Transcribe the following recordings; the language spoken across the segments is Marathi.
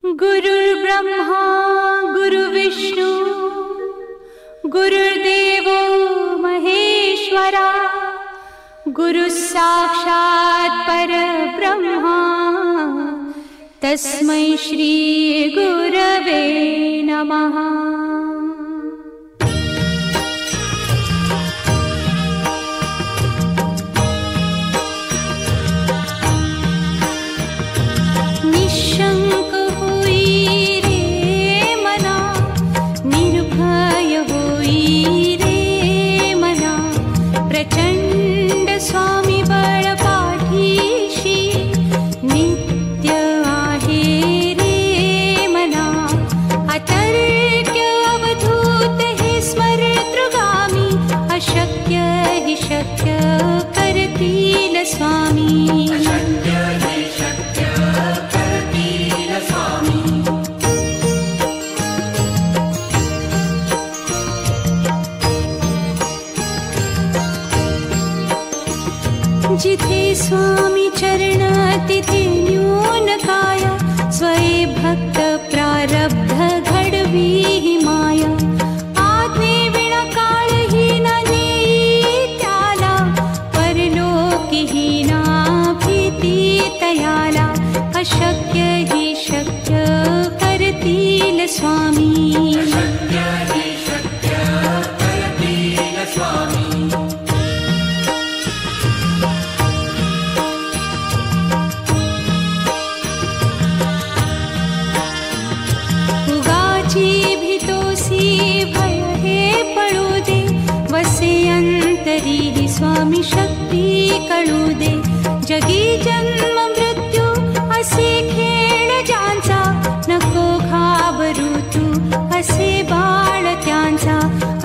गुरुर्ब्रह्मा गुरुविष्णु गुरुर्देवो महेश्वरा गुरुसाक्षात् परब्रह्मा तस्मै श्री गुरवे नमः। निशंक होई रे मना, निर्भय होई रे मना, प्रचंड स्वामी बळ पाठीशी नित्य आहे रे मना। अतर्क्य अवधूत हे स्मरतृगामी, अशक्य हि शक्य करतील स्वामी। जिथे स्वामी चरण तिथे न्यून काया, स्वये भक्त प्रारब्ध घडवी ही माया। आज्ञे विना काळही न नेई त्याला, परलोकी ही ना भीती तयाला। अशक्य ही शक्य करतील स्वामी। स्वामी शक्ती कळू दे, जगी जन्म मृत्यू असे खेळ ज्यांचा। नको घाबरू तू असे बाळ त्यांचा,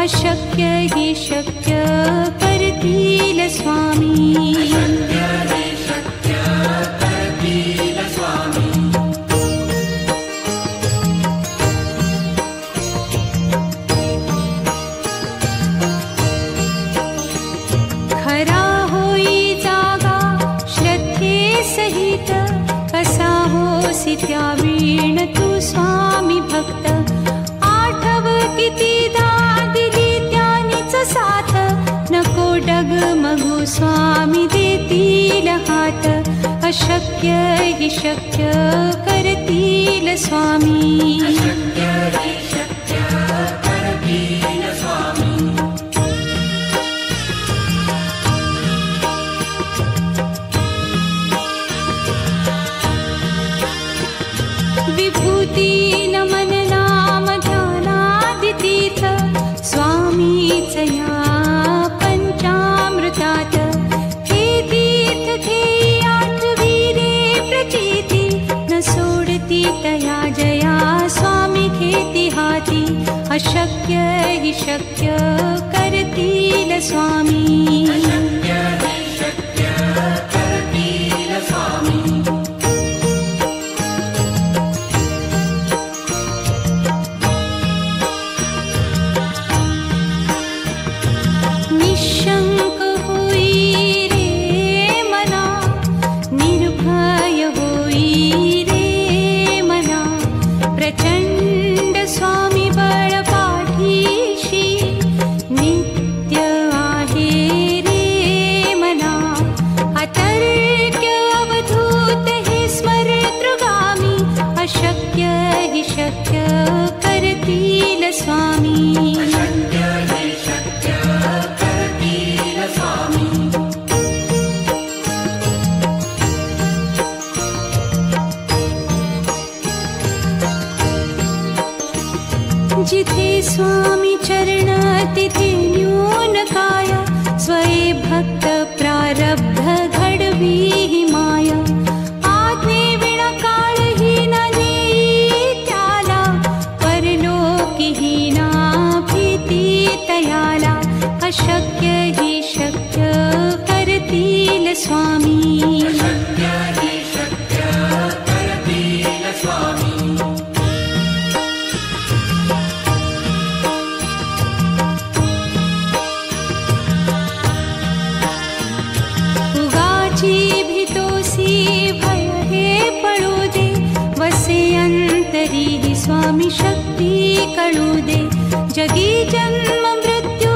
अशक्य ही शक्य करतील स्वामी। त्यावीण तू स्वामी भक्त, आठव कितीदा दिली त्यानीच साथ। नको डगमगू स्वामी देतील हात, अशक्य हि शक्य करतील स्वामी। विभूती नमन नाम ध्यानादितीर्थ, स्वामीच या पंचामृतात। हे तीर्थ घेई आठवी रे प्रचिती, न सोडती तया जया स्वामी घेती हाती। अशक्य हि शक्य करतील स्वामी। निशंक होई रे मना, निर्भय होई रे मना, प्रचंड स्वामी बळ पाठीशी नित्य आहे रे मना। अतर्क्य अवधूत हे स्मरतृगामी, अशक्य हि शक्य करतील स्वामी। जिथे स्वामी चरण तिथे न्यून काया, स्वये भक्त प्रारब्ध घडवी ही माया। आज्ञे विना काळही न नेई त्याला, परलोकी ही ना भीती तयाला। अशक्य ही शक्य करतील स्वामी। भीतोसी भय हे पळू दे, वसे अंत अंतरी स्वामी शक्ती कळू दे. जगी जन्म मृत्यू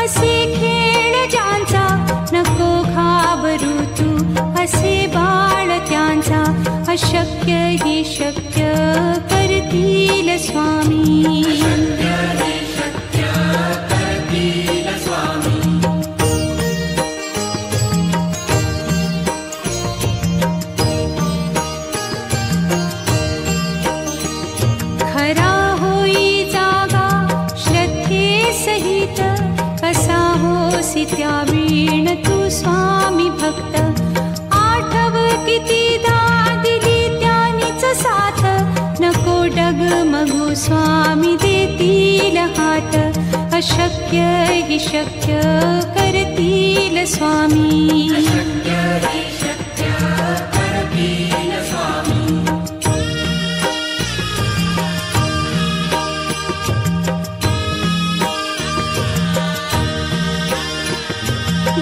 असे खेळ ज्यांचा, नको घाबरू तू असे बाळ त्यांचा. अशक्य ही शक्य करतील स्वामी. खरा होई जागा श्रद्धे सहित, कसा होसी त्या वीण तू स्वामी भक्त. आठव कितीदा दिली त्यानीच साथ, नको डगमगू स्वामी देतील हात. अशक्य ही शक्य करतील स्वामी.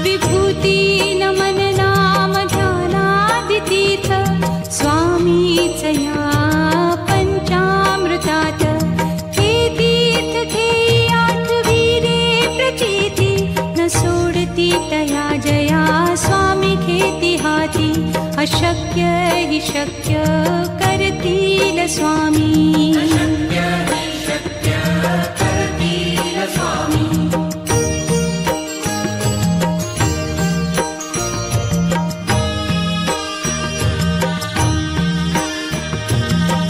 विभूती नमन नाम ध्यानादितीर्थ, स्वामीच या पंचामृतात. हे तीर्थ घेई आठवी रे प्रचिती, न सोडती तया जया स्वामी घेती हाती. अशक्य ही शक्य करतील स्वामी.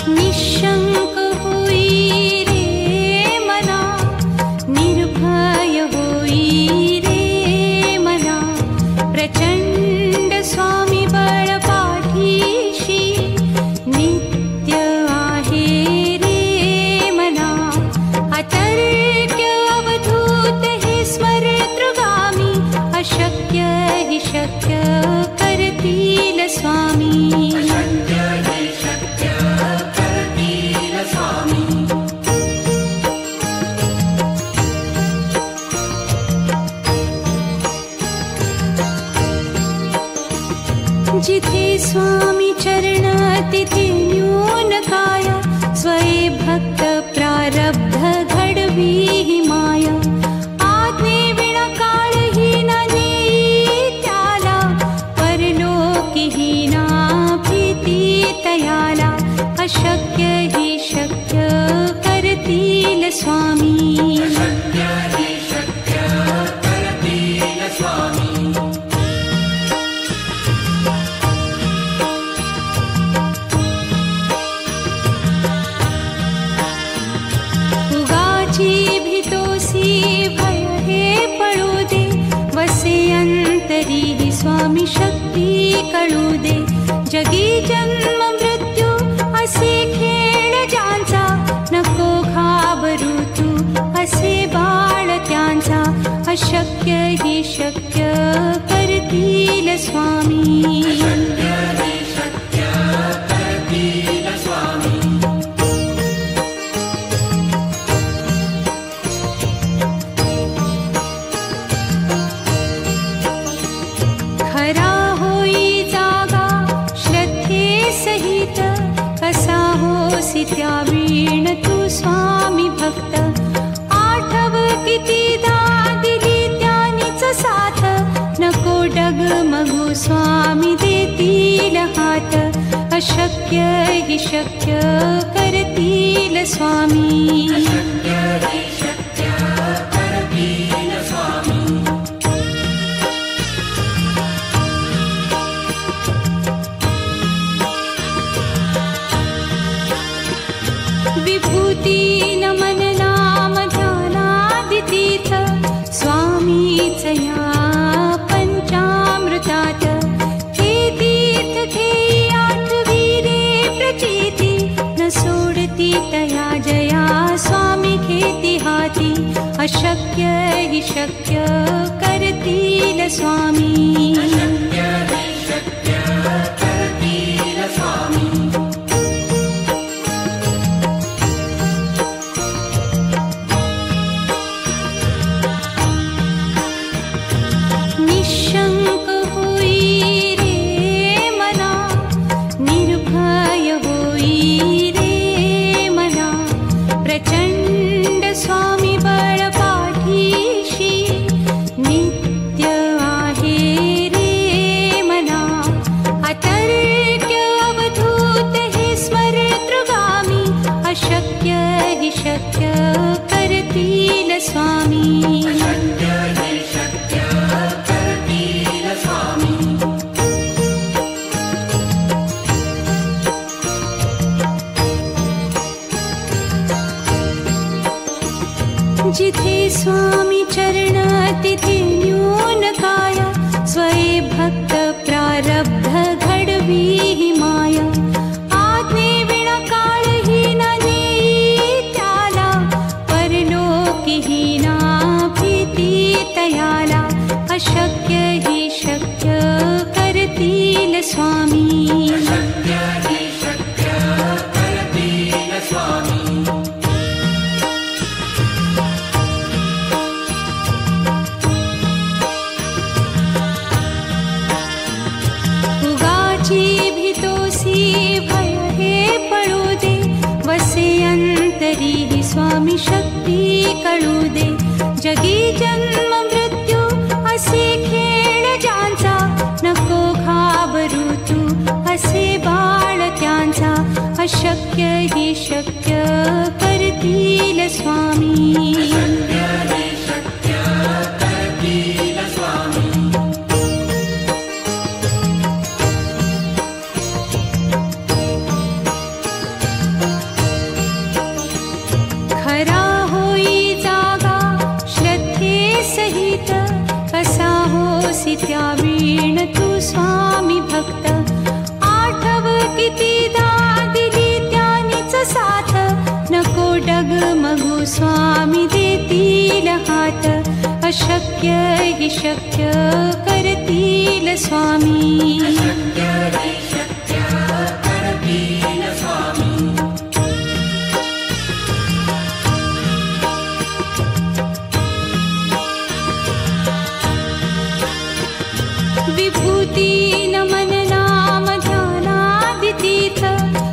निशंक होई रे मना, निर्भय होई रे मना. प्रचंड स्वामी बळ पाठीशी, नित्य आहे रे मना. अतर्क्य अवधूत हे स्मरतृगामी, अशक्य ही शक्य करतील स्वामी. जिथे स्वामी चरण तिथे न्यून काया, स्वये भक्त प्रारब्ध घडवी ही माया. आज्ञे विना काळही न नेई त्याला, परलोकीही ना भीती तयाला. अशक्य ही शक्य करतील स्वामी. भय हे पळू दे, वसे अंतरी स्वामी शक्ती कळू दे. जगी जन्म मृत्यू असे खेळ ज्यांचा, नको घाबरू तू असे बाळ त्यांचा. अशक्य ही शक्य करतील स्वामी. खरा होई जागा श्रद्धे सहित, कसा होसी त्या वीण तू स्वामी भक्त. आठव कितीदा दिली त्यानीच साथ, नको डगमगू स्वामी देतील हात. अशक्य ही शक्य करतील स्वामी. विभूती नमन नाम ध्यानादितीर्थ, स्वामीच या पंचामृतात. हे तीर्थ घेई आठवी रे प्रचिती, न सोडती तया जया स्वामी घेती हाती. अशक्य ही शक्य करतील स्वामी. निशंक होई रे मना, निर्भय होई रे अशक्य हि शक्य करतील स्वामी. जिथे स्वामी चरण तिथे न्यून काया, स्वये भक्त प्रारब्ध घडवी ही माया. आज्ञे विना काळहीन नेई त्याला, परलोकीहीना भीती तयाला. अशक्य हि शक्य करतील स्वामी. अंतरी ही स्वामी शक्ती कळू दे. जगी जन्म मृत्यू असे खेळ ज्यांचा, नको घाबरू तू असे बाळ त्यांचा. अशक्य ही शक्य करतील स्वामी. त्यावीण तू स्वामी भक्त, आठव कितीदा दिली त्यानीच साथ. नको डगमगू स्वामी देतील हात. अशक्य हि शक्य करतील स्वामी. विभूती नमन नाम ध्यानादितीर्थ,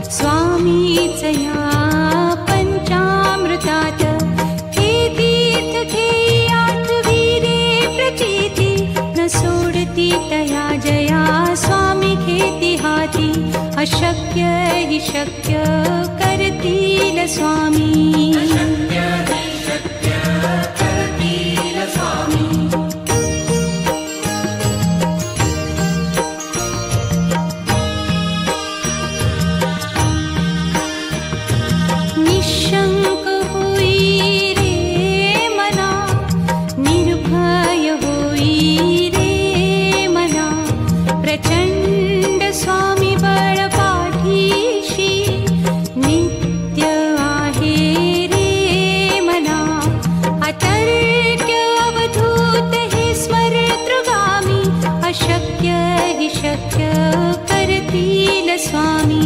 स्वामीच या पंचामृतात. हे तीर्थ घेई आठवी रे प्रचिती, न सोडती तया जया स्वामी घेती हाती. अशक्य हि शक्य करतील स्वामी. निशंक होई रे मना, निर्भय होई रे मना. प्रचंड स्वामी बळ पाठीशी, नित्य आहे रे मना. अतर्क्य अवधूत हे स्मरतृगामी. अशक्य हि शक्य करतील स्वामी.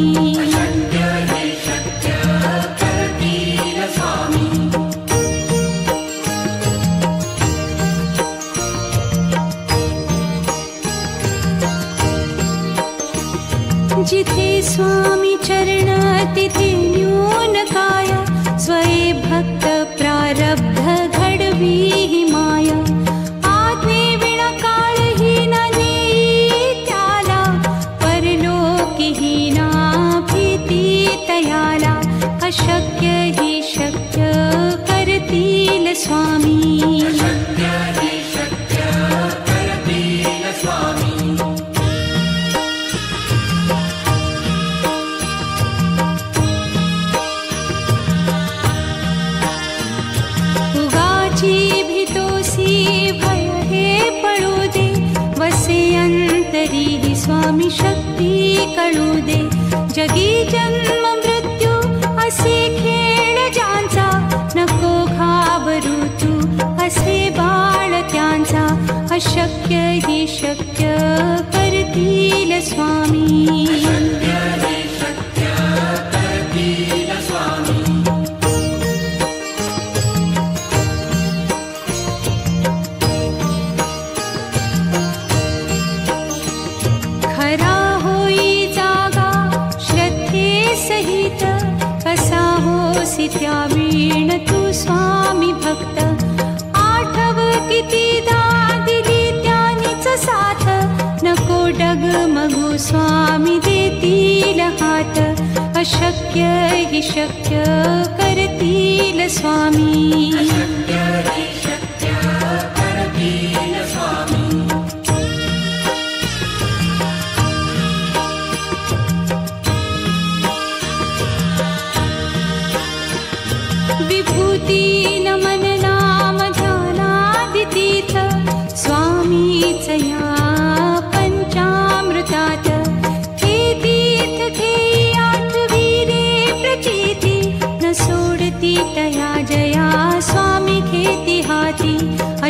जिथे स्वामी चरण तिथे न्यून काया, स्वये भक्त प्रारब्ध घडवी ही माया. आज्ञे विना काळहीन नेई त्याला, परलोकीहीना भीती तयाला. अशक्य हि शक्य करतील स्वामी. अंतरी ही स्वामी शक्ती कळू दे. जगी जन्म मृत्यू असे खेळ ज्यांचा, नको घाबरू तू असे बाळ त्यांचा. अशक्य हि शक्य करतील स्वामी. त्यावीण तू स्वामी भक्त, आठव कितीदा दिली त्यानीच साथ. नको डगमगू स्वामी देतील हात अशक्य हि शक्य करतील स्वामी विभूती नमन नाम ध्यानादितीर्थ स्वामीच या पंचामृतात हे तीर्थ घेई आठविरे प्रचिती न सोडती तया जया स्वामी घेती हाती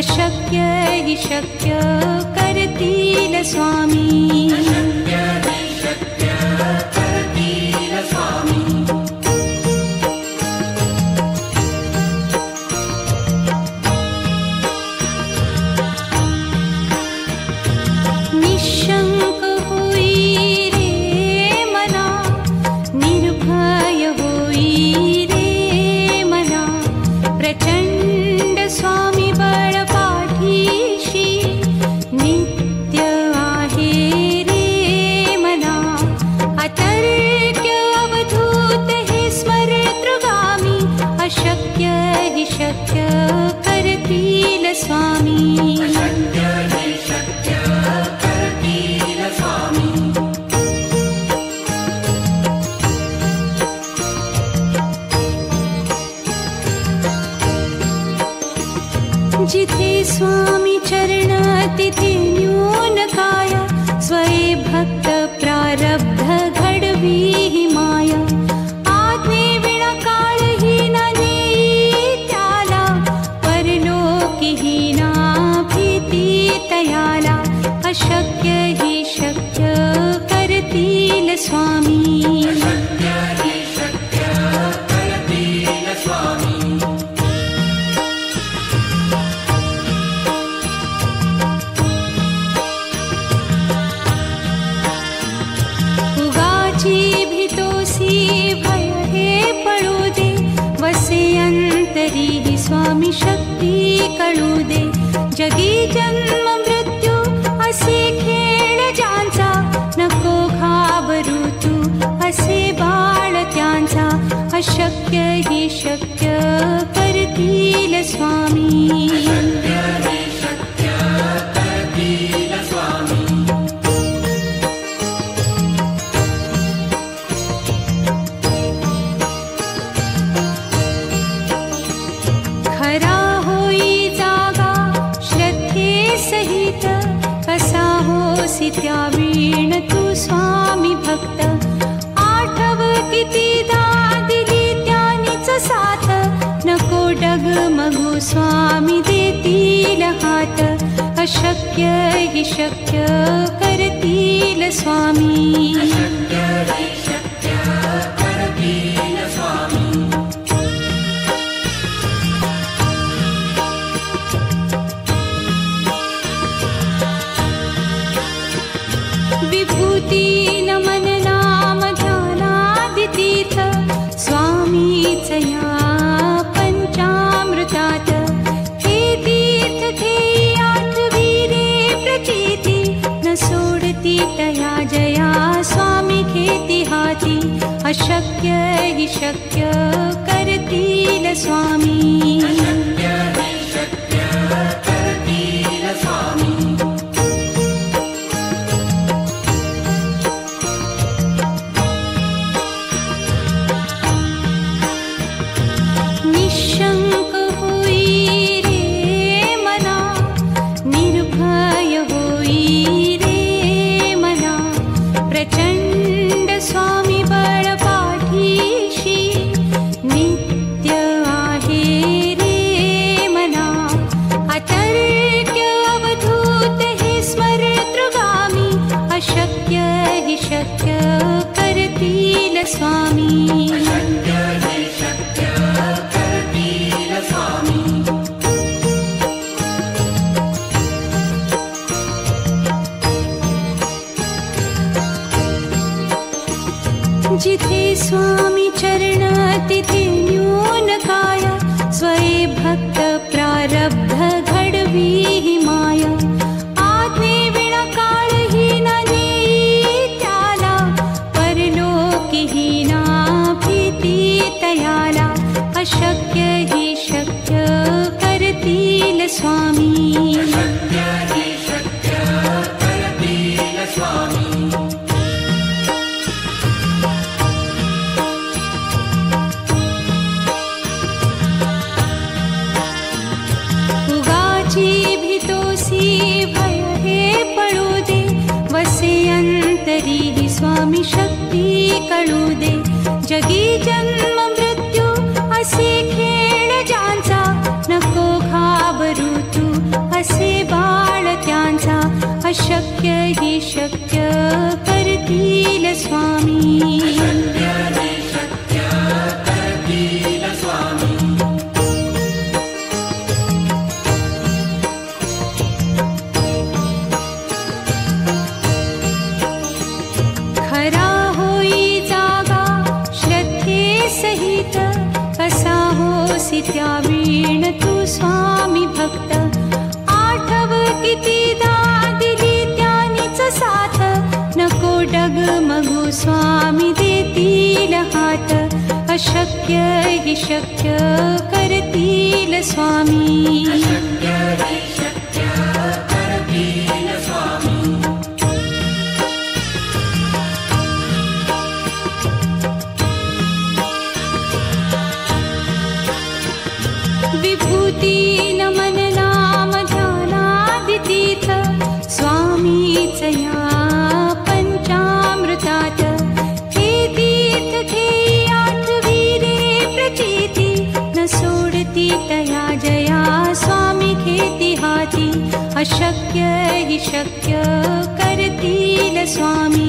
अशक्य हि शक्य करतील स्वामी निशंक होई रे मना निर्भय होई रे मना प्रचंड स्वामी बळ पाठीशी नित्य आहे रे मना अतर्क्य अवधूत हे स्मरेतृगामी अशक्य हि शक्य करतील स्वामी जिथे स्वामी चरण तिथे न्यून काय स्वये भक्त प्रारब्ध घडवी हि माया आज्ञे विना काळही न नेई त्याला परलोकी हि ना भीती तयाला अशक्य हि शक्य करतील स्वामी अंतरी ही स्वामी शक्ती कळू दे जगी जन्म मृत्यू असे खेळ ज्यांचा नको घाबरू तू असे बाळ त्यांचा अशक्य ही शक्य करतील स्वामी खरा होई जागा श्रद्धे सहित कसा होसी त्या वीण तू स्वामी भक्त आठव कितीदा दिली त्यानीच साथ नको डगमगू स्वामी देतील हात अशक्य हि शक्य करतील स्वामी विभूती नमन नाम ध्यानादितीर्थ स्वामीच या पंचामृतात हे तीर्थ घेई आठविरे प्रचिती न सोडती तया जया स्वामी घेती हाती अशक्य हि शक्य करतील स्वामी निशंक होई रे मना निर्भय होई रे मना प्रचंड स्वामी बळ पाठीशी नित्य आहे रे मना अतर्क्य अवधूत हे स्मरेतृगामी अशक्य हि शक्य करतील स्वामी जिथे स्वामी चरण तिथे न्यून काय स्वये भक्त प्रारब्ध घडवी हि माया आज्ञे विना काळही न नेई त्याला परलोकी अशक्य हि शक्य करतील स्वामी उगाची भीतोसी भय हे पळू दे वसे अंतरी ही स्वामी शक्ती कळू दे जगी जन्म मृत्यू असे खेळ ज्यांचा नको घाबरू तू असे बाळ त्यांचा अशक्य हि शक्य करतील स्वामी खरा होई जागा श्रद्धे सहित कसा होसी त्या वीण तू स्वामी भक्त आठव कितीदा दिली त्यानीच साथ नको डगमगू स्वामी देतील हात अशक्य हि शक्य करतील स्वामी विभूती नमन नाम ध्यानादितीर्थ स्वामीच या पंचामृतात हे तीर्थ घेई आठवी रे प्रचिती न सोडती तया जया स्वामी घेती हाती अशक्य हि शक्य करतील स्वामी